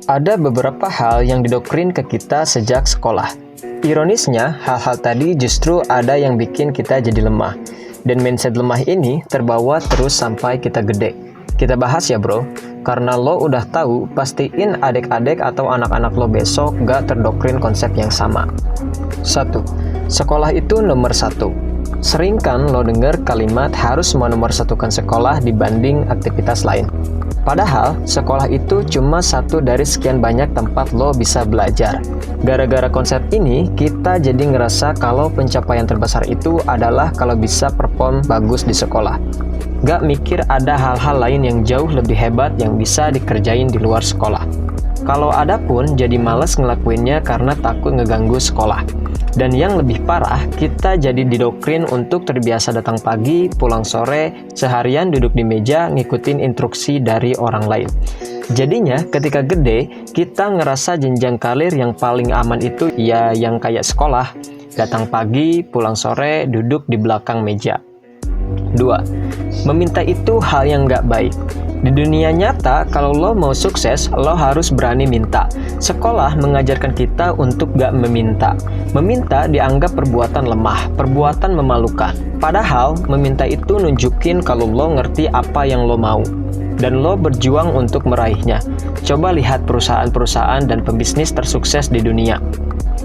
Ada beberapa hal yang didoktrin ke kita sejak sekolah. Ironisnya, hal-hal tadi justru ada yang bikin kita jadi lemah. Dan mindset lemah ini terbawa terus sampai kita gede. Kita bahas ya bro, karena lo udah tahu, pastiin adik-adik atau anak-anak lo besok gak terdoktrin konsep yang sama. 1. Sekolah itu nomor 1. Sering kan lo denger kalimat harus menomorsatukan sekolah dibanding aktivitas lain. Padahal, sekolah itu cuma satu dari sekian banyak tempat lo bisa belajar. Gara-gara konsep ini, kita jadi ngerasa kalau pencapaian terbesar itu adalah kalau bisa perform bagus di sekolah. Gak mikir ada hal-hal lain yang jauh lebih hebat yang bisa dikerjain di luar sekolah. Kalau ada pun, jadi males ngelakuinnya karena takut ngeganggu sekolah. Dan yang lebih parah, kita jadi didoktrin untuk terbiasa datang pagi, pulang sore, seharian duduk di meja ngikutin instruksi dari orang lain. Jadinya, ketika gede, kita ngerasa jenjang karir yang paling aman itu ya yang kayak sekolah. Datang pagi, pulang sore, duduk di belakang meja. 2. Meminta itu hal yang gak baik. Di dunia nyata, kalau lo mau sukses, lo harus berani minta. Sekolah mengajarkan kita untuk gak meminta. Meminta dianggap perbuatan lemah, perbuatan memalukan. Padahal, meminta itu nunjukin kalau lo ngerti apa yang lo mau. Dan lo berjuang untuk meraihnya. Coba lihat perusahaan-perusahaan dan pembisnis tersukses di dunia.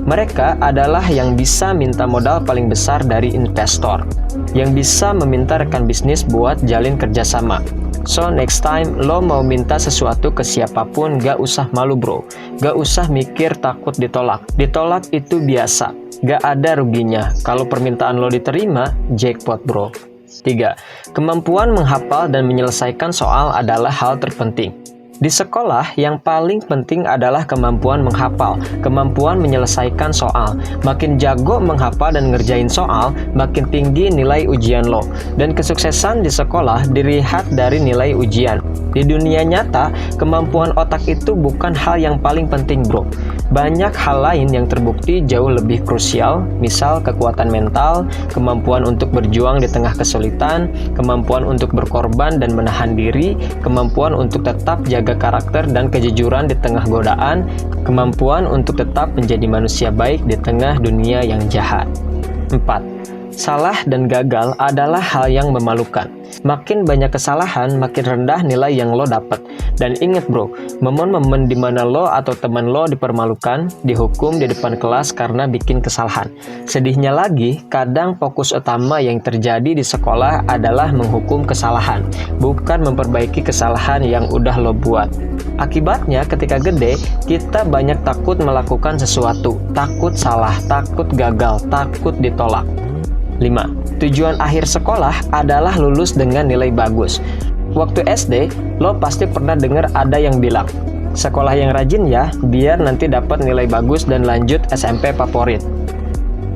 Mereka adalah yang bisa minta modal paling besar dari investor. Yang bisa meminta rekan bisnis buat jalin kerjasama. So next time lo mau minta sesuatu ke siapapun gak usah malu bro. Gak usah mikir takut ditolak. Ditolak itu biasa. Gak ada ruginya. Kalau permintaan lo diterima, jackpot bro. 3. Kemampuan menghafal dan menyelesaikan soal adalah hal terpenting. Di sekolah, yang paling penting adalah kemampuan menghafal, kemampuan menyelesaikan soal. Makin jago menghafal dan ngerjain soal, makin tinggi nilai ujian lo. Dan kesuksesan di sekolah dilihat dari nilai ujian. Di dunia nyata, kemampuan otak itu bukan hal yang paling penting bro. Banyak hal lain yang terbukti jauh lebih krusial, misal kekuatan mental, kemampuan untuk berjuang di tengah kesulitan, kemampuan untuk berkorban dan menahan diri, kemampuan untuk tetap jaga karakter dan kejujuran di tengah godaan, kemampuan untuk tetap menjadi manusia baik di tengah dunia yang jahat. 4. Salah dan gagal adalah hal yang memalukan. Makin banyak kesalahan, makin rendah nilai yang lo dapat. Dan inget bro, momen-momen dimana lo atau teman lo dipermalukan, dihukum di depan kelas karena bikin kesalahan. Sedihnya lagi, kadang fokus utama yang terjadi di sekolah adalah menghukum kesalahan, bukan memperbaiki kesalahan yang udah lo buat. Akibatnya ketika gede, kita banyak takut melakukan sesuatu, takut salah, takut gagal, takut ditolak. 5. Tujuan akhir sekolah adalah lulus dengan nilai bagus. Waktu SD, lo pasti pernah dengar ada yang bilang, sekolah yang rajin ya, biar nanti dapat nilai bagus dan lanjut SMP favorit.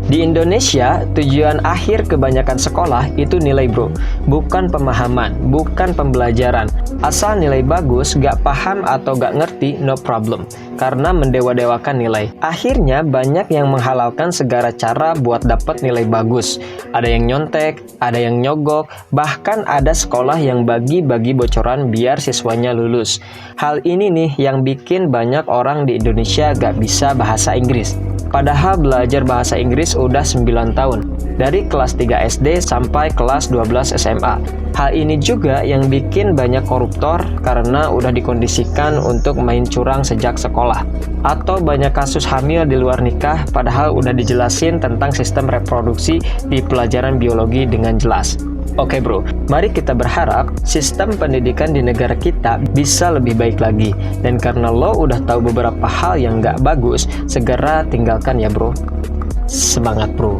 Di Indonesia, tujuan akhir kebanyakan sekolah itu nilai bro, bukan pemahaman, bukan pembelajaran. Asal nilai bagus, gak paham atau gak ngerti, no problem, karena mendewa-dewakan nilai. Akhirnya banyak yang menghalalkan segala cara buat dapat nilai bagus. Ada yang nyontek, ada yang nyogok, bahkan ada sekolah yang bagi-bagi bocoran biar siswanya lulus. Hal ini nih yang bikin banyak orang di Indonesia gak bisa bahasa Inggris. Padahal belajar bahasa Inggris udah 9 tahun, dari kelas 3 SD sampai kelas 12 SMA. Hal ini juga yang bikin banyak koruptor karena udah dikondisikan untuk main curang sejak sekolah. Atau banyak kasus hamil di luar nikah padahal udah dijelasin tentang sistem reproduksi di pelajaran biologi dengan jelas. Oke bro, mari kita berharap sistem pendidikan di negara kita bisa lebih baik lagi. Dan karena lo udah tahu beberapa hal yang gak bagus, segera tinggalkan ya bro. Semangat bro.